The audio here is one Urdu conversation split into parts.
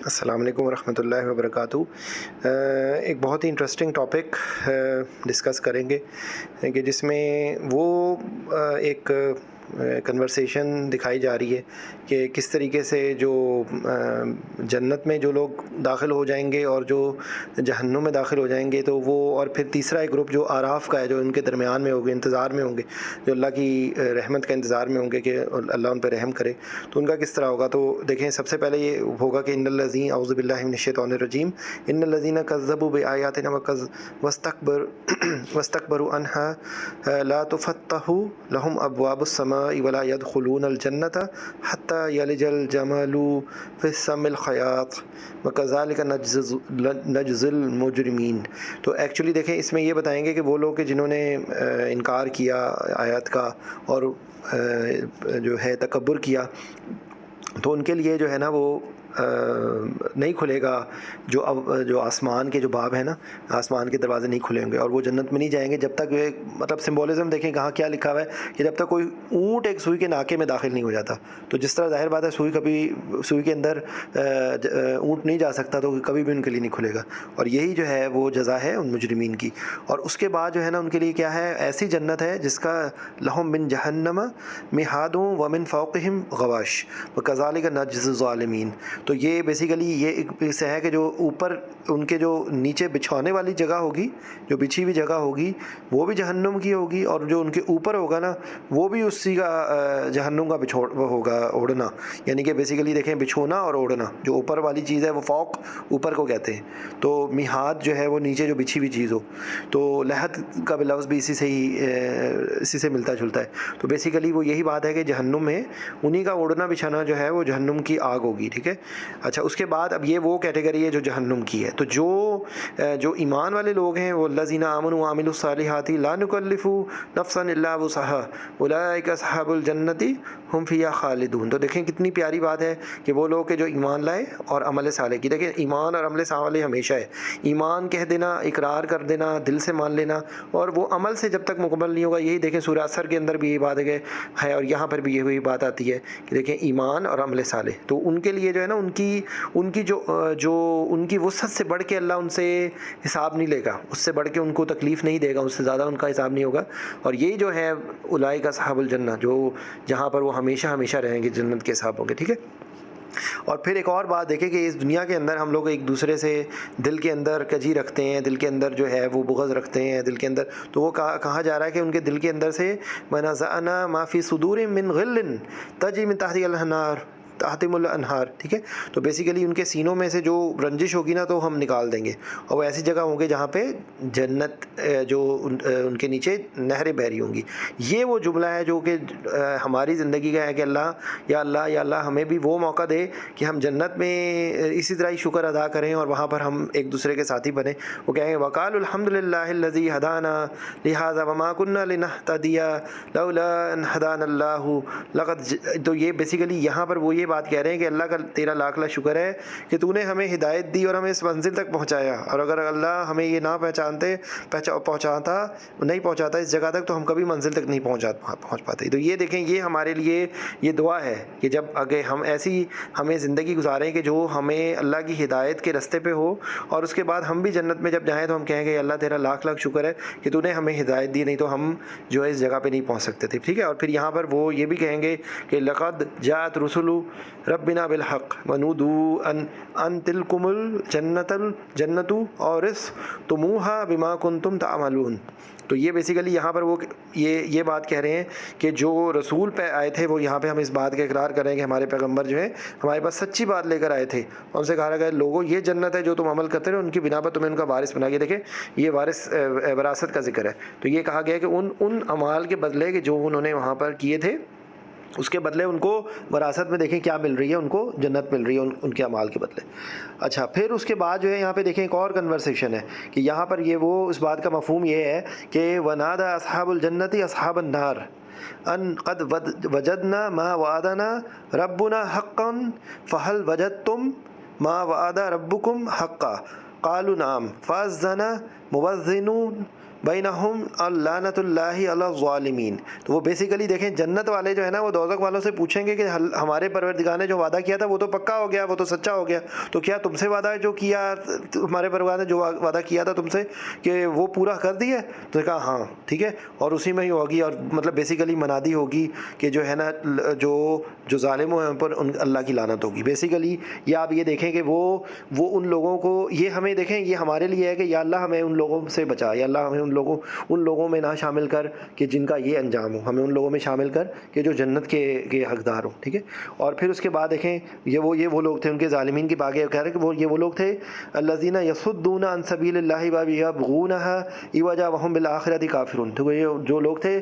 السلام علیکم ورحمۃ اللہ وبرکاتہ۔ ایک بہت ہی انٹرسٹنگ ٹاپک ڈسکس کریں گے کہ جس میں وہ ایک کنورسیشن دکھائی جا رہی ہے کہ کس طریقے سے جو جنت میں جو لوگ داخل ہو جائیں گے اور جو جہنم میں داخل ہو جائیں گے تو وہ، اور پھر تیسرا ایک گروپ جو آراف کا ہے جو ان کے درمیان میں ہوں گے، انتظار میں ہوں گے، جو اللہ کی رحمت کا انتظار میں ہوں گے کہ اللہ ان پہ رحم کرے، تو ان کا کس طرح ہوگا۔ تو دیکھیں سب سے پہلے یہ ہوگا کہ ان الذین اعوذ باللہ من الشیطان الرجیم ان الذین کذبوا بآیاتنا واستکبروا عنها لا تفتح لهم ابواب السماء ولا يدخلون الجنة حتى يلج الجمل في السم الخياط وكذلك نجزي المجرمین۔ تو ایکچولی دیکھیں اس میں یہ بتائیں گے کہ وہ لوگ کہ جنہوں نے انکار کیا آیات کا اور جو ہے تکبر کیا، تو ان کے لیے جو ہے نا وہ نہیں کھلے گا جو آسمان کے جو باب ہیں نا، آسمان کے دروازے نہیں کھلیں گے، اور وہ جنت میں نہیں جائیں گے جب تک، مطلب سمبولزم دیکھیں کہاں کیا لکھا ہوا ہے کہ جب تک کوئی اونٹ ایک سوئی کے ناکے میں داخل نہیں ہو جاتا۔ تو جس طرح ظاہر بات ہے سوئی کے اندر اونٹ نہیں جا سکتا، تو کبھی بھی ان کے لیے نہیں کھلے گا، اور یہی جو ہے وہ جزا ہے ان مجرمین کی۔ اور اس کے بعد جو ہے نا ان کے لیے کیا ہے، ایسی جنت ہے جس کا لہم من جہنم مہاد ومن فوقہم غواش وکذالک نجزی الظالمین۔ تو یہ بیسیکلی یہ اس سے ہے کہ جو اوپر ان کے جو نیچے بچھانے والی جگہ ہوگی، جو بچھی ہوئی جگہ ہوگی وہ بھی جہنم کی ہوگی، اور جو ان کے اوپر ہوگا نا وہ بھی اسی کا جہنم کا ہوگا اوڑھنا، یعنی کہ بیسیکلی دیکھیں بچھونا اور اوڑھنا، جو اوپر والی چیز ہے وہ فوق اوپر کو کہتے ہیں، تو میہاد جو ہے وہ نیچے جو بچھی ہوئی چیز ہو، تو لحد کا بھی لفظ بھی اسی سے ملتا جلتا ہے۔ تو بیسیکلی وہ یہی بات ہے کہ جہنم میں انہی کا اوڑھنا بچھانا جو ہے وہ جہنم کی آگ ہوگی، ٹھیک ہے۔ اچھا، اس کے بعد اب یہ وہ کیٹیگری ہے جو جہنم کی ہے۔ تو جو ایمان والے لوگ ہیں وہ الذین آمنوا وعملوا الصالحات لا نکلف نفسا الا وسعها اولئک اصحاب الجنۃ هم فیہا خالدون۔ تو دیکھیں کتنی پیاری بات ہے کہ وہ لوگ کہ جو ایمان لائے اور عمل صالح کی۔ دیکھیں ایمان اور عمل صالح ہمیشہ ہے، ایمان کہہ دینا، اقرار کر دینا، دل سے مان لینا، اور وہ عمل سے جب تک مکمل نہیں ہوگا۔ یہی دیکھیں سورہ اثر کے اندر بھی یہی بات ہے، اور یہاں پر بھی یہی بات آتی ہے کہ دیکھیں ایمان اور عمل صالح، تو ان کے لیے جو ہے نا ان کی جو ان کی وسعت سے بڑھ کے اللہ ان سے حساب نہیں لے گا، اس سے بڑھ کے ان کو تکلیف نہیں دے گا، اس سے زیادہ ان کا حساب نہیں ہوگا، اور یہی جو ہے اولئک اصحاب الجنہ، جو جہاں پر وہ ہمیشہ ہمیشہ رہیں گے، جنت کے صاحب ہوں گے، ٹھیک ہے۔ اور پھر ایک اور بات دیکھیں کہ اس دنیا کے اندر ہم لوگ ایک دوسرے سے دل کے اندر کجی رکھتے ہیں، دل کے اندر جو ہے وہ بغض رکھتے ہیں دل کے اندر، تو وہ کہا جا رہا ہے کہ ان کے دل کے اندر سے وَنَزَعْنَا مَا فِي صُدُورِهِم مِّن غِلٍّ تَجْرِي مِن تَحْتِهَا الْأَنْهَارُ تحتم الانہار، ٹھیک ہے۔ تو بیسیکلی ان کے سینوں میں سے جو رنجش ہوگی نا تو ہم نکال دیں گے، اور وہ ایسی جگہ ہوں گے جہاں پہ جنت جو ان کے نیچے نہریں بہ رہی ہوں گی۔ یہ وہ جملہ ہے جو کہ ہماری زندگی کا ہے کہ اللہ ہمیں بھی وہ موقع دے کہ ہم جنت میں اسی طرح ہی شکر ادا کریں، اور وہاں پر ہم ایک دوسرے کے ساتھی بنیں۔ وہ کہیں گے وقالوا الحمد للہ الذی ہدانا لہذا وما كنا لنہتدی لولا ان ہدانا اللہ لقد، تو یہ بیسیکلی یہاں پر وہ یہ بات کہہ رہے ہیں کہ اللہ کا تیرا لاکھ لاکھ شکر ہے کہ تو نے ہمیں ہدایت دی اور ہمیں اس منزل تک پہنچایا، اور اگر اللہ ہمیں یہ نہ پہنچاتا اس جگہ تک تو ہم کبھی منزل تک نہیں پہنچ پاتے۔ تو یہ دیکھیں یہ ہمارے لیے یہ دعا ہے کہ جب اگر ہم ایسی ہمیں زندگی گزاریں کہ جو ہمیں اللہ کی ہدایت کے رستے پہ ہو، اور اس کے بعد ہم بھی جنت میں جب جائیں تو ہم کہیں گے اللہ تیرا لاکھ لاکھ شکر ہے کہ تو نے ہمیں ہدایت دی، نہیں تو ہم جو ہے اس جگہ پہ نہیں پہنچ سکتے تھے، ٹھیک ہے۔ اور پھر یہاں پر وہ یہ بھی کہیں گے کہ لقد جاءت رسل ربنا بالحق ونودوا ان تلکم الجنۃ اورثتموها بما کنتم تعملون۔ تو یہ بیسیکلی یہاں پر وہ یہ بات کہہ رہے ہیں کہ جو رسول پہ آئے تھے وہ یہاں پہ ہم اس بات کا اقرار کریں کہ ہمارے پیغمبر جو ہیں ہمارے پاس سچی بات لے کر آئے تھے، ان سے کہا گیا لوگوں یہ جنت ہے جو تم عمل کرتے رہے، ان کی بنا پر تمہیں ان کا وارث بنا کے، دیکھیں یہ وراثت کا ذکر ہے۔ تو یہ کہا گیا کہ ان اعمال کے بدلے کہ جو انہوں نے وہاں پر کیے تھے اس کے بدلے ان کو وراثت میں دیکھیں کیا مل رہی ہے، ان کو جنت مل رہی ہے ان کے اعمال کے بدلے۔ اچھا، پھر اس کے بعد جو ہے یہاں پہ دیکھیں ایک اور کنورسیشن ہے کہ یہاں پر یہ وہ اس بات کا مفہوم یہ ہے کہ وَنَادَى أَصْحَابُ الْجَنَّةِ أَصْحَابَ النَّارِ ان قد وجدنا ما وعدنا ربنا حقا فهل وجدتم ما وعد ربكم حقا قالوا نعم فأذن مؤذن بینہم اللعنۃ اللہ علی الظالمین. تو وہ بیسیکلی دیکھیں جنت والے جو ہے نا وہ دوزخ والوں سے پوچھیں گے کہ ہمارے پروردگار نے جو وعدہ کیا تھا وہ تو پکا ہو گیا, وہ تو سچا ہو گیا, تو کیا تم سے وعدہ جو کیا ہمارے پروردگار نے جو وعدہ کیا تھا تم سے کہ وہ پورا کر دیا؟ تو کہا ہاں ٹھیک ہے, اور اسی میں ہی ہوگی, اور مطلب بیسیکلی منادی ہوگی کہ جو ہے نا جو ظالموں ہیں ان پر اللہ کی لعنت ہوگی بیسیکلی. یا آپ یہ دیکھیں کہ وہ ان لوگوں کو, یہ ہمیں دیکھیں یہ ہمارے لیے ہے کہ یا اللہ ہمیں ان لوگوں سے بچا, یا اللہ ہمیں ان لوگوں میں نہ شامل کر کہ جن کا یہ انجام ہو, ہمیں ان لوگوں میں شامل کر کہ جو جنت کے حقدار ہوں, ٹھیک ہے. اور پھر اس کے بعد دیکھیں یہ وہ لوگ تھے, ان کے ظالمین کی باغ کہہ رہے کہ وہ لوگ تھے الذین یصدون عن سبیل اللہ ویبغونها عوجا وهم بالآخرۃ کافرون. تو یہ جو لوگ تھے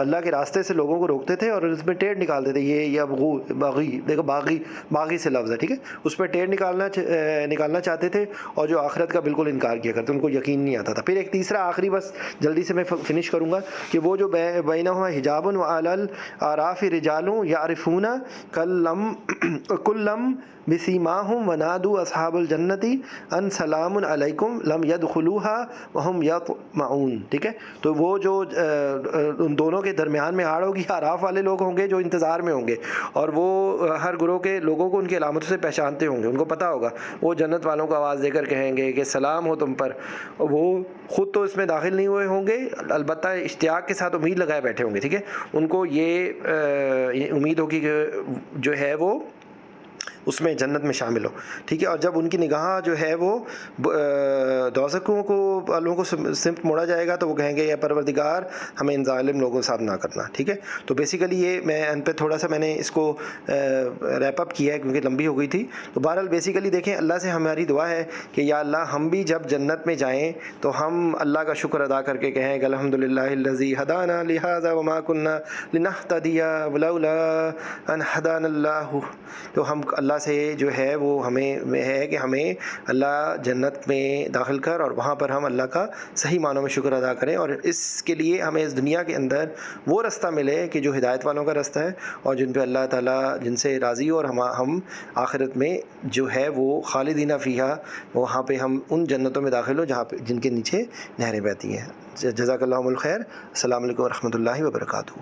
اللہ کے راستے سے لوگوں کو روکتے تھے اور اس میں ٹیڑھ نکالتے تھے. یہ یبغو باغی, دیکھو باغی سے لفظ ہے, ٹھیک ہے, اس پہ ٹیڑھ نکالنا چاہتے تھے اور جو آخرت کا بالکل انکار کیا کرتے, ان کو یقین نہیں آتا تھا. پھر ایک تیسرا آخری, بس جلدی سے میں فنش کروں گا, کہ وہ جو بینہما حجاب وعلی الاعراف رجال یعرفون کلم بسیماہم ونادوا اصحاب الجنۃ ان سلام علیکم لم يدخلوها وهم یطمعون. ٹھیک ہے, تو وہ جو ان دونوں کے درمیان میں آڑ ہوگی, اعراف والے لوگ ہوں گے جو انتظار میں ہوں گے, اور وہ ہر گروہ کے لوگوں کو ان کی علامتوں سے پہچانتے ہوں گے, ان کو پتہ ہوگا, وہ جنت والوں کو آواز دے کر کہیں گے کہ سلام ہو تم پر. وہ خود تو اس میں داخل نہیں ہوئے ہوں گے, البتہ اشتیاق کے ساتھ امید لگائے بیٹھے ہوں گے, ٹھیک ہے, ان کو یہ امید ہوگی کہ جو ہے وہ اس میں جنت میں شامل ہو, ٹھیک ہے. اور جب ان کی نگاہ جو ہے وہ دوزخیوں کو والوں کو سمت موڑا جائے گا تو وہ کہیں گے یا پروردگار ہمیں ان ظالم لوگوں کے ساتھ نہ کرنا, ٹھیک ہے. تو بیسیکلی یہ میں ان پہ تھوڑا سا میں نے اس کو ریپ اپ کیا ہے کیونکہ لمبی ہو گئی تھی. تو بہرحال بیسیکلی دیکھیں اللہ سے ہماری دعا ہے کہ یا اللہ ہم بھی جب جنت میں جائیں تو ہم اللہ کا شکر ادا کر کے کہیں کہ الحمدللہ الذی ہدانا لہذا وما کنا لنہتدی لولا ان ہدانا اللہ. تو ہم اللہ سے جو ہے وہ ہمیں ہے کہ ہمیں اللہ جنت میں داخل کر اور وہاں پر ہم اللہ کا صحیح معنوں میں شکر ادا کریں, اور اس کے لیے ہمیں اس دنیا کے اندر وہ رستہ ملے کہ جو ہدایت والوں کا رستہ ہے اور جن پہ اللہ تعالیٰ جن سے راضی ہو, اور ہم آخرت میں جو ہے وہ خالدین فیہا, وہاں پہ ہم ان جنتوں میں داخل ہوں جہاں پہ جن کے نیچے نہریں بہتی ہیں. جزاک اللہ الخیر. السلام علیکم ورحمۃ اللہ وبرکاتہ.